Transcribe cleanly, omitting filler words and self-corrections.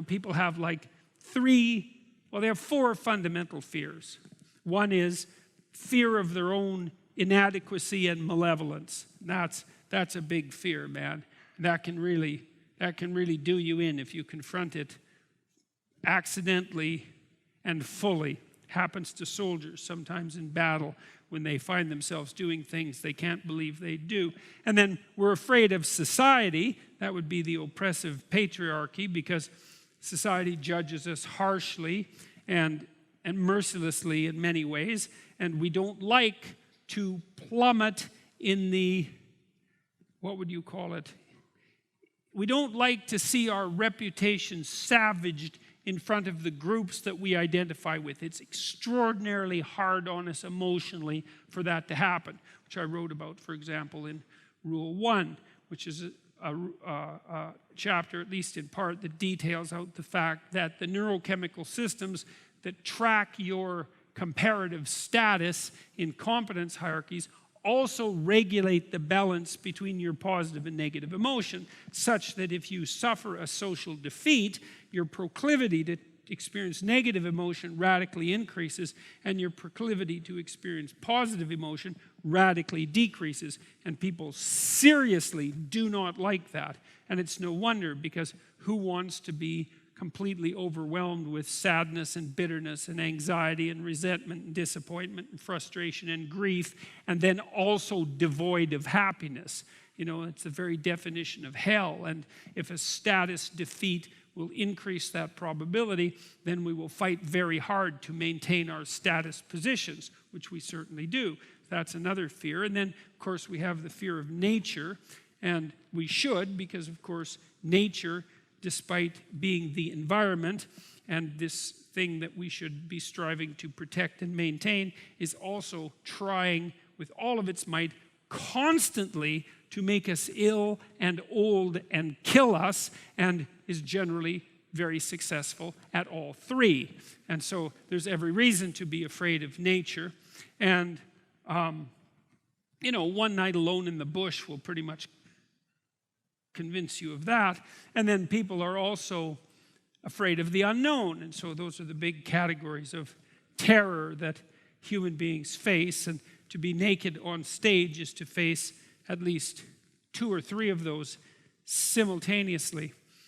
people have like they have 4 fundamental fears. One is fear of their own inadequacy and malevolence. That's a big fear, man. That can really do you in if you confront it accidentally and fully. Happens to soldiers sometimes in battle when they find themselves doing things they can't believe they do. And then we're afraid of society. That would be the oppressive patriarchy, because society judges us harshly and mercilessly in many ways, and we don't like to plummet in the, what would you call it? We don't like to see our reputation savaged in front of the groups that we identify with. It's extraordinarily hard on us emotionally for that to happen, which I wrote about, for example, in Rule 1, which is a chapter, at least in part, that details out the fact that the neurochemical systems that track your comparative status in competence hierarchies also regulate the balance between your positive and negative emotion, such that if you suffer a social defeat, your proclivity to experience negative emotion radically increases, and your proclivity to experience positive emotion radically decreases. And people seriously do not like that. And it's no wonder, because who wants to be completely overwhelmed with sadness and bitterness and anxiety and resentment and disappointment and frustration and grief, and then also devoid of happiness? It's the very definition of hell. And if a status defeat will increase that probability, then we will fight very hard to maintain our status positions, which we certainly do. That's another fear. And then, of course, we have the fear of nature, and we should, because, of course, nature, despite being the environment and this thing that we should be striving to protect and maintain, is also trying with all of its might constantly to make us ill and old and kill us, and is generally very successful at all 3. And so there's every reason to be afraid of nature. And, one night alone in the bush will pretty much convince you of that. And then people are also afraid of the unknown. And so those are the big categories of terror that human beings face. And to be naked on stage is to face at least 2 or 3 of those simultaneously.